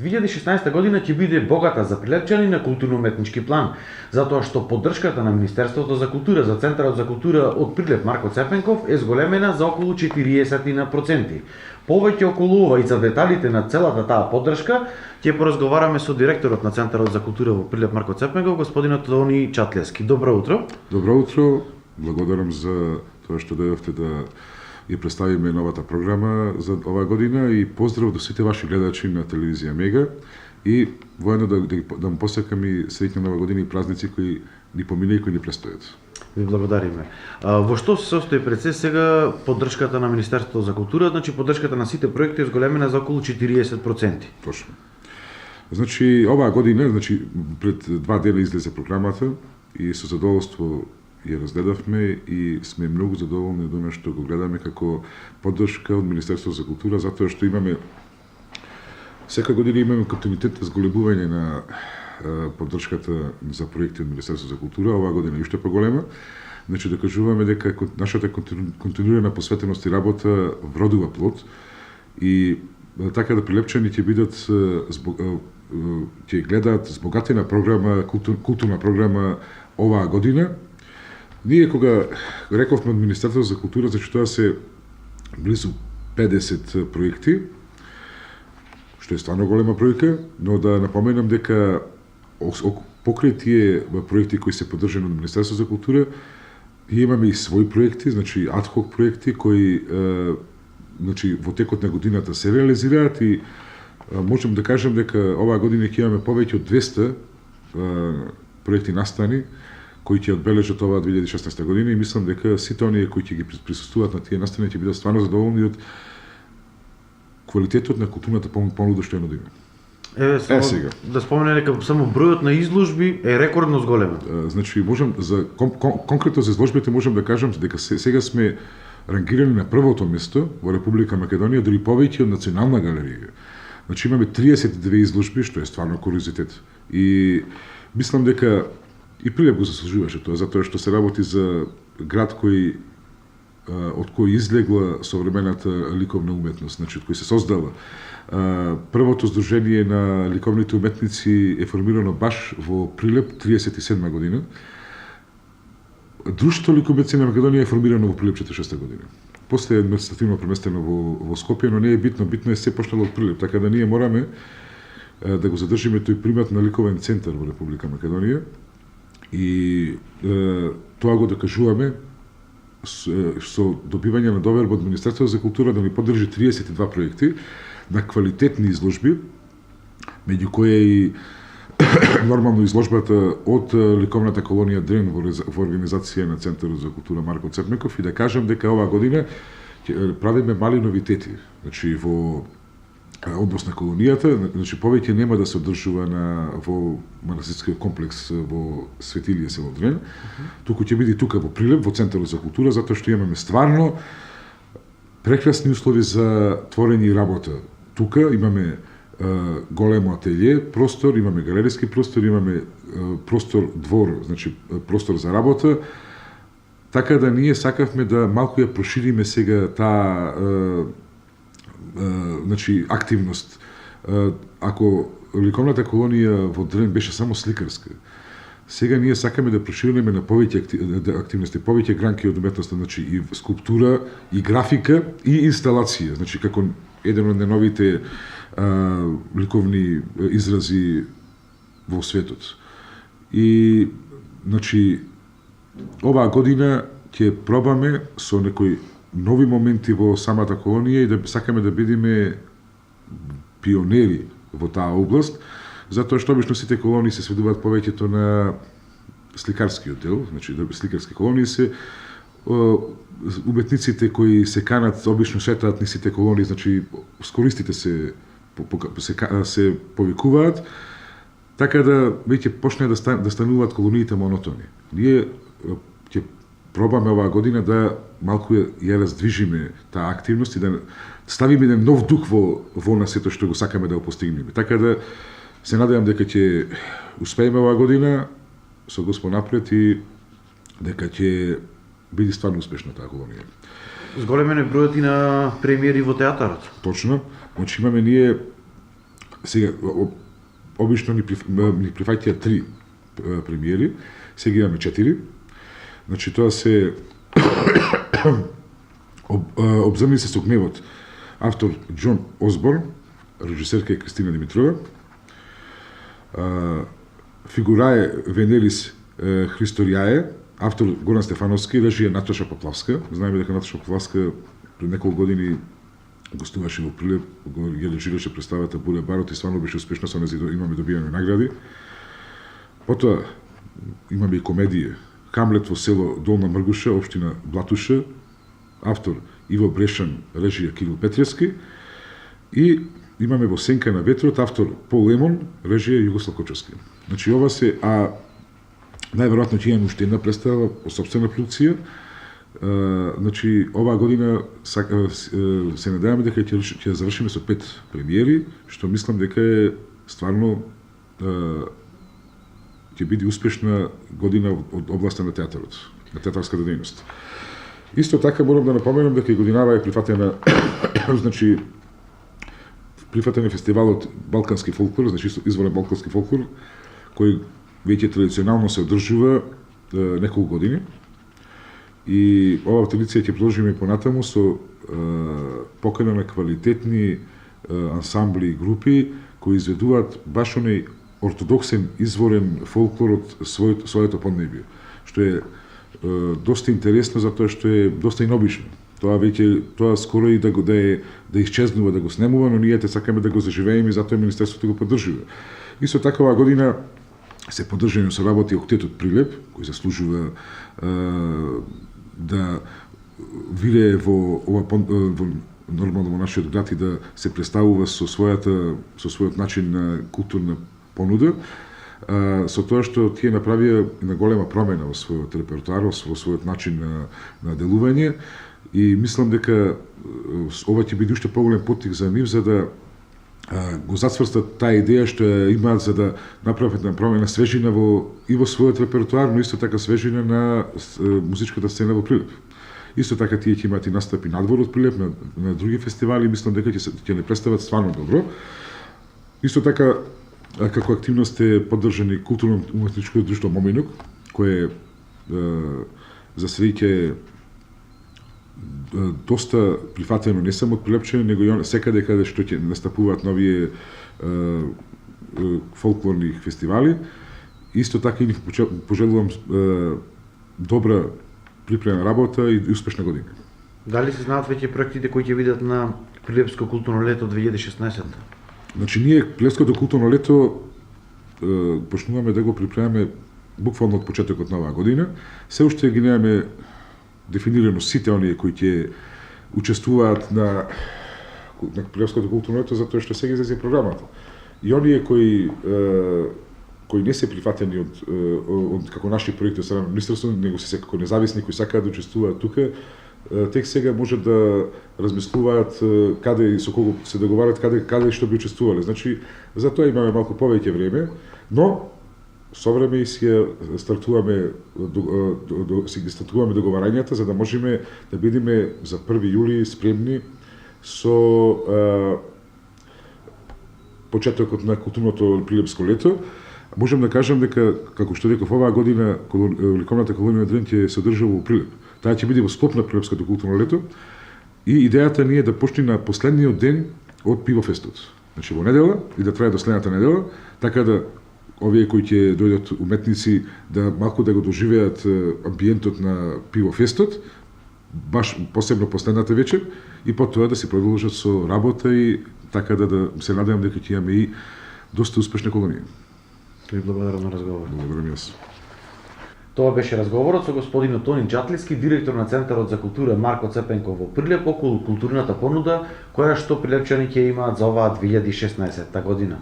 2016 година ќе биде богата за Прилепчани на културно-уметнички план, затоа што поддршката на Министерството за култура за Центарот за култура од Прилеп Марко Цепенков е зголемена за околу 40%. Повеќе околу ова и за деталите на целата таа поддршка ќе поразговараме со директорот на Центарот за култура во Прилеп Марко Цепенков, господинот Тони Чатлевски. Добро утро. Добро утро. Благодарам за тоа што дојдовте да ја представиме новата програма за оваа година и поздрав до сите ваши гледачи на телевизија Мега и воедно да му посакам и среќна нова година и празници кои ни помина и кои ни престојат. Ви благодариме. Во што се состои пред се сега поддршката на Министерството за култура? Значи поддршката на сите проекти е зголемена за околу 40%. Точно. Значи оваа година, пред 2 дена излезе програмата и со задоволство ја разгледавме и сме многу задоволни од она што го гледаме како поддршка од Министерството за култура, затоа што сека година имаме континуитет за зголемување на поддршката за проекти од Министерството за култура, оваа година уште поголема. Значи да кажуваме дека нашата континуирана посветеност и работа вродува плод и така да прилепчани ќе бидат ќе гледаат збогатена програма, културна програма оваа година. Ние кога рековме од Министерството за култура, значи тоа се близу 50 проекти, што е стварно голема бројка, но да напоменам дека покрај тие проекти кои се поддржани од Министерството за култура, имаме и своји проекти, значи адхок проекти кои во текот на годината се реализираат и можем да кажем дека оваа година ќе имаме повеќе од 200 проекти настани кои ќе одбележат оваа 2016 година и мислам дека сите оние кои ќе ги присуствуваат на тие настани ќе бидат стварно задоволни од квалитетот на културната понуда што ја нудиме. Сега да спомене дека само бројот на изложби е рекордно зголемен. Значи можам конкретно за изложбите можам да кажам дека сега сме рангирани на првото место во Република Македонија, дури повеќе од Национална галерија. Значи имаме 32 изложби, што е стварно куриозитет. И мислам дека и Прилеп го заслужуваше тоа, затоа што се работи за град од кој излегла современата ликовна уметност, значи од кој се создала. Првото здружение на ликовните уметници е формирано баш во Прилеп 37 година. Друштвото ликовници на Македонија е формирано во Прилеп 46 година. После е административно преместено во Скопје, но не е битно, битно е се почнало од Прилеп, така да ние мораме да го задржиме тој примат на ликовен центар во Република Македонија. И тоа го докажуваме со добивање на доверба од Министерството за култура да ни поддржи 32 проекти на квалитетни изложби, меѓу кои и нормално изложбата од ликовната колонија Дрен во организација на Центарот за култура Марко Цепенков и да кажам дека оваа година правиме мали новитети. Значи во однос на колонијата, значи повеќе нема да се одржува во манастирскиот комплекс во Светилие село Дрен, туку ќе биде тука во Прилеп, во Центарот за култура, затоа што имаме стварно прекрасни услови за творење и работа. Тука имаме големо ателје, простор, имаме галериски простор, имаме простор двор, значи простор за работа, така да ние сакавме да малку ја прошириме сега таа активност. Ако ликовната колонија во Дрен беше само сликарска, сега ние сакаме да прошириме на повеќе активности, повеќе гранки од уметноста, значи и скулптура, и графика, и инсталација, значи како еден од најновите ликовни изрази во светот. И значи оваа година ќе пробаме со некои нови моменти во самата колонија и да сакаме да бидеме пионери во таа област, затоа што обично сите колонии се сведуваат повеќето на сликарскиот дел, значи сликарски колонии се уметниците кои се канат обично шетаат низ сите колонии, значи скористите се повикуваат, така да веќе почне да стануваат колониите монотони. Ние ќе пробаме оваа година да малку ја раздвижиме таа активност и да ставиме еден нов дух во нас сето што го сакаме да го постигнеме. Така да се надевам дека ќе успееме оваа година со Господ напред и дека ќе биде стварно успешна таа колонија. Зголемен е бројот и на премиери во театарот. Точно. Значи имаме ние Сега, обично ни прифаќаат 3 премиери, сега имаме 4. Значи тоа се Обзрни се со гневот. Автор Џон Осборн, режисерка е Кристина Димитрова. Фигурае Венелис Христоријае, автор Горан Стефановски, режија Наташа Поплавска. Знаеме дека Наташа Поплавска пред неколку години гостуваше во Прилеп, ги режираше представата Буле Барот и стварно беше успешно, со нејзин имаме добиваме награди. Потоа имаме и комедија Камлет во село Долна Мргуша, општина Блатуша, автор Иво Брешан, режија Кирил Петрески, и имаме во Сенка на ветрот, автор Пол Лемон, режија Југослав Кочевски. Значи ова се, најверојатно ќе имаме уште една представа по сопствена продукција. Значи оваа година се надеваме дека ќе завршиме со 5 премиери, што мислам дека е стварно ќе биде успешна година од областа на театарот, на театарската дејност. Исто така морам да напоменам дека и годинава е прифатена значи прифатен е фестивалот Балкански фолклор, значи изворен балкански фолклор, кој веќе традиционално се одржува неколку години. И оваа традиција ќе продолжиме понатаму со покана на квалитетни ансамбли и групи кои изведуваат баш оној ортодоксен изворен фолклор од своето поднебие, што е доста интересно затоа што е доста инобично. Тоа скоро и да исчезнува, да го снемува, но ние сакаме да го заживееме и затоа Министерството го поддржува. Исто така оваа година се поддржани со работи Октетот Прилеп, кој заслужува да вирее во нормално во нашиот град и да се представува со својот начин на културна понуда, со тоа што тие направија една голема промена во својот репертоар, во својот начин на делување, и мислам дека ова ќе биде уште поголем поттик за нив, за да го зацврстат таа идеја што ја имаат, за да направат една промена, свежина и во својот репертоар, но исто така свежина на музичката сцена во Прилеп. Исто така тие ќе имаат и настапи надвор од Прилеп, на други фестивали, мислам дека ќе не представат стварно добро. Исто така, како активност е поддржани културно-уметничко друштво Моминок, кое за среќа доста прифатено не само од Прилепчани, него и секаде каде што ќе настапуваат новие фолклорни фестивали. Исто така и ни пожелувам добра припремна работа и успешна година. Дали се знаат веќе проектите кои ќе видат на Прилепско културно лето 2016? Значи ние Прилепското културно лето почнуваме да го припремаме буквално од почетокот на оваа година. Се уште ги немаме дефинирано сите оние кои ќе учествуваат на Прилепското културно лето, затоа што сега излезе програмата. И оние кои не се прифатени од како наши проекти од страна на Министерството, него се како независни кои сакаат да учествуваат тука, тек сега може да размислуваат каде и со кого се договарат, каде што би учествувале. Значи, за тоа имаме малку повеќе време, но со време и си стартуваме договарањата за да можеме да бидеме за 1 јули спремни со почетокот на културното Прилепско лето. Можам да кажам дека, како што реков, оваа година ликовната колонија Дрен ќе се одржува во Прилеп. Таа ќе биде во склоп на Прилепското културно лето и идејата ни е да почне на последниот ден од пивофестот. Значи во недела и да трае до следната недела, така да овие кои ќе дојдат уметници да малку да го доживеат амбиентот на пивофестот, баш посебно последната вечер, и потоа да се продолжат со работа и така да се надевам дека ќе имаме и доста успешна колонија. Ви благодарам на разговор. Благодарам јас. Тоа беше разговорот со господинот Тони Џатлиски, директор на Центарот за култура Марко Цепенков во Прилеп, околу културната понуда која што прилепчани ќе имаат за оваа 2016 година.